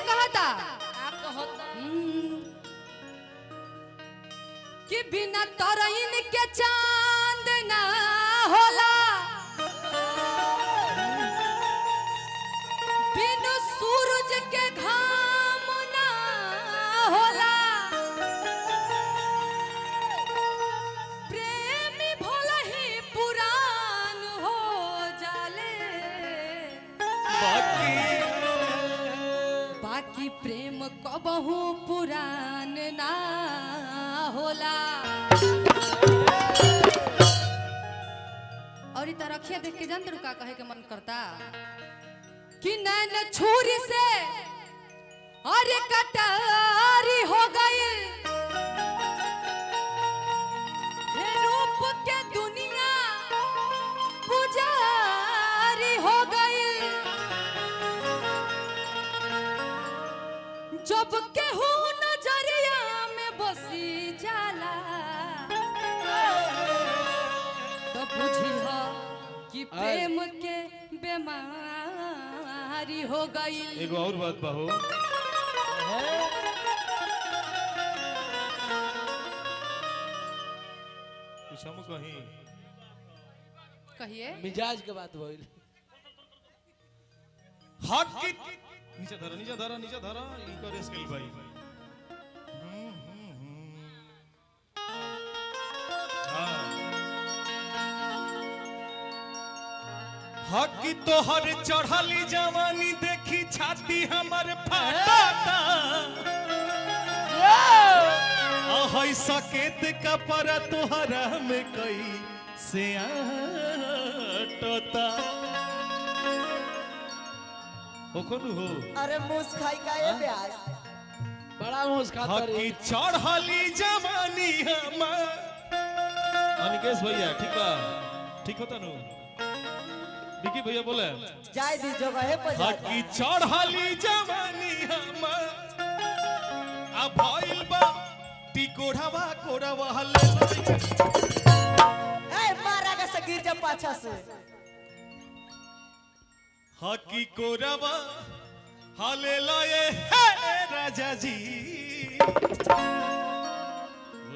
लड़का कहता आप कहता कि बिना तरईन के चांद ना होला, बिनु सूरज के घाम ना होला, प्रेमी भला ही पुरान हो जाले, बाकी प्रेम कबहू पुरान ना होला। और इतना रखिया देख के जानते का कहे के मन करता कि नैन छुरी से अरे कटारी हो गई, रूप के दुनिया पुजारी हो गई, जब केहू नजरिया में बसी जाला तो बुझी हो कि प्रेम के बीमारी हो गई। एगो और बात बाहो, कुछ हम कहीं कहिए मिजाज के बात भइल। हक की नीचे धरा नीचे धरा नीचे धरा ई करे स्किल भाई। हक की तोहर चढ़ली जवानी देखी छाती हमर फाटा, है सकेत का पर तोहरा में कई से आटता ओखनु हो। अरे मूस खाई का ये ब्याज बड़ा मुस्कान हकी चढ़ली जवानी हमर अनिकेश भैया ठीक बा ठीक होता नु विकी भैया बोले जाय दी जगह पर जा। हकी चढ़ली जवानी हमर आ भइल बा टिकोढ़वा कोढ़वा हले ए मारा के से गिर जा पाछा से। हकी कोढ़वा हले लाए हे राजा जी।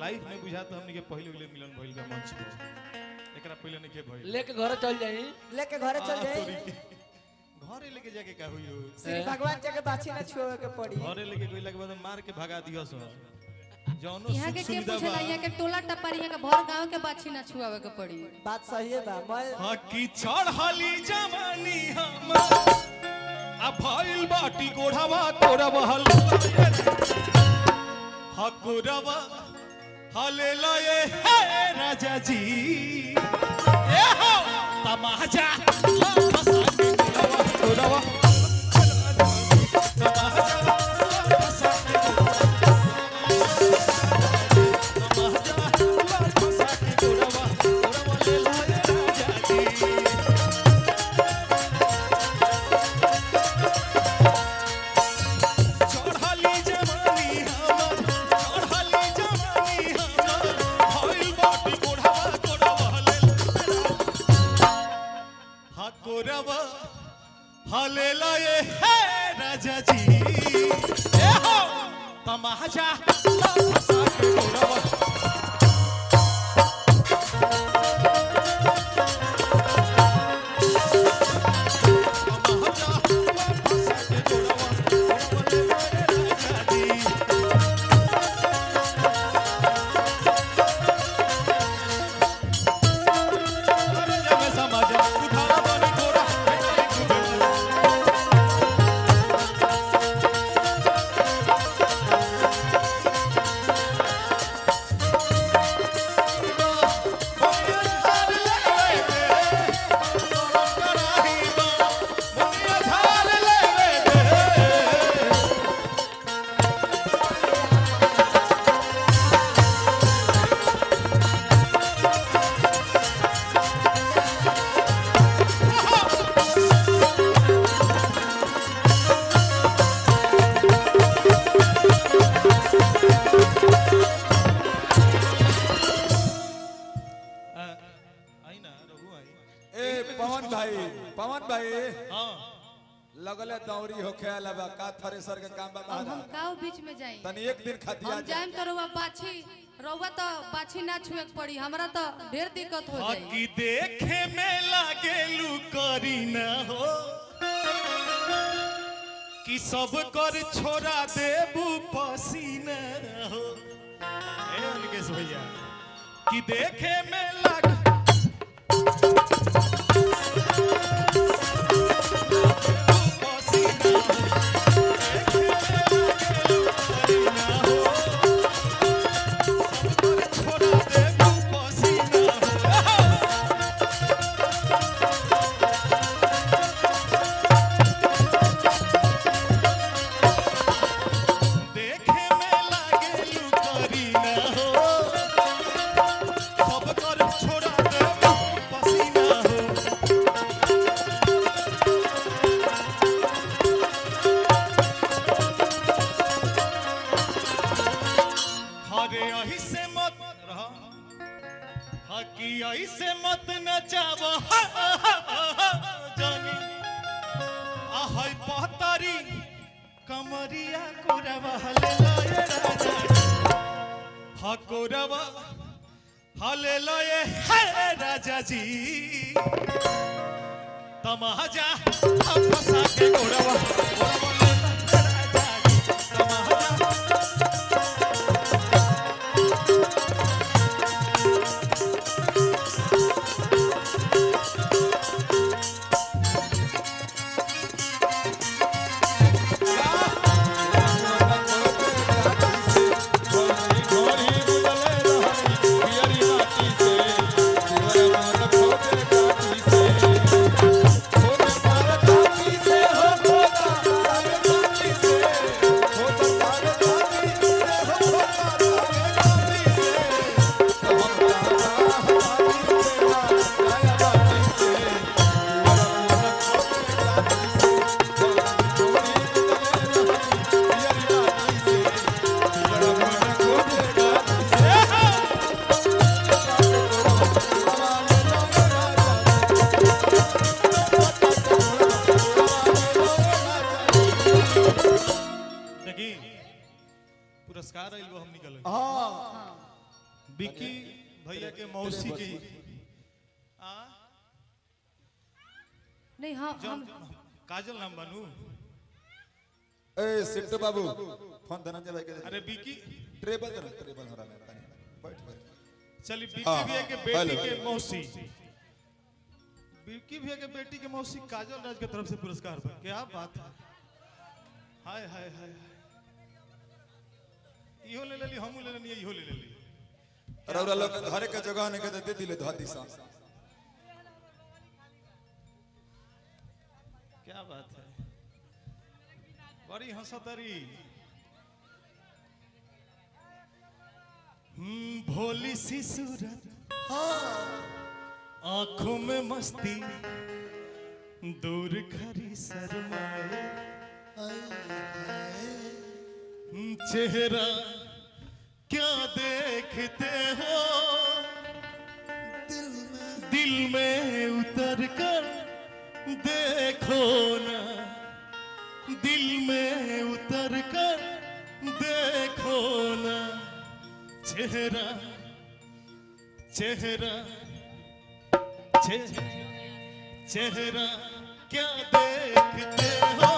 लाइफ में बुझा तो हमनी के पहले उले मिलन भइल बा मंच पर, एकरा पहले नहीं के भइल। लेके घर चल जाई, लेके घरे चल जाए। घरे लेके जाके का हुई हो, श्री भगवान जगह बाछी ना छुए के पड़ी। घरे लेके गइला के बाद मार के भगा दियो सो जौनो यहाँ के सुख सुविधा पूछेला, बा। यहाँ के टोला टप्पर यहाँ के भर गांव के बाछी ना छुआवे के पड़ी। बात सही है बा। मैं हकी चढ़ली जवानी हम आ भइल बाटी गोढ़वा कोढ़वा हले हकुरवा हले लाए हे राजा जी। ए हो तमाजा फसाने कोढ़वा हले लाए हे राजा जी। ए हो तमाजा फसा के कोढ़वा लगले दौरी होखे अलावा का थ्रेसर के काम बा अब हम महाराज काऊ बीच में जाई तनी एक दिन खदिया हम जाएम तो रउआ तो बाछी ना छुए के पड़ी हमरा तो ढेर दिक्कत हो जाई हकी देखे में लागेलू करी ना हो कि सब कर छोड़ा देबू पसीना हो ए अनिकेश भैया कि देखे में लाग ऐसे मत नचाव जानी आहै पहतारी कमरिया कोरवा हले लये राजा हा कोरवा हले लये हे राजा जी तमाजा फसा के कोरवा पुरस्कार आइल हम निकल बिक्की भैया के मौसी की नहीं हम काजल नाम बनू ए सिट्टू बाबू फोन धनंजय भाई के अरे बिक्की ट्रेबल हो रहा है बैठ बैठ चली बिक्की भैया के बेटी के मौसी बिक्की भैया के बेटी के मौसी काजल राज की तरफ से पुरस्कार पर क्या बात है हाय हाय हाय इहो ले लेली हमू ले लेनी इहो ले लेली रौरा लोग घरे के जगह ने के दे दिले धोती सा क्या बात है बड़ी हंसतरी भोली सी सूरत आंखों में मस्ती दूर खरी शर्माए चेहरा क्या देखते हो दिल में उतर कर देखो ना दिल में उतर कर देखो ना चेहरा चेहरा चेहरा क्या देखते हो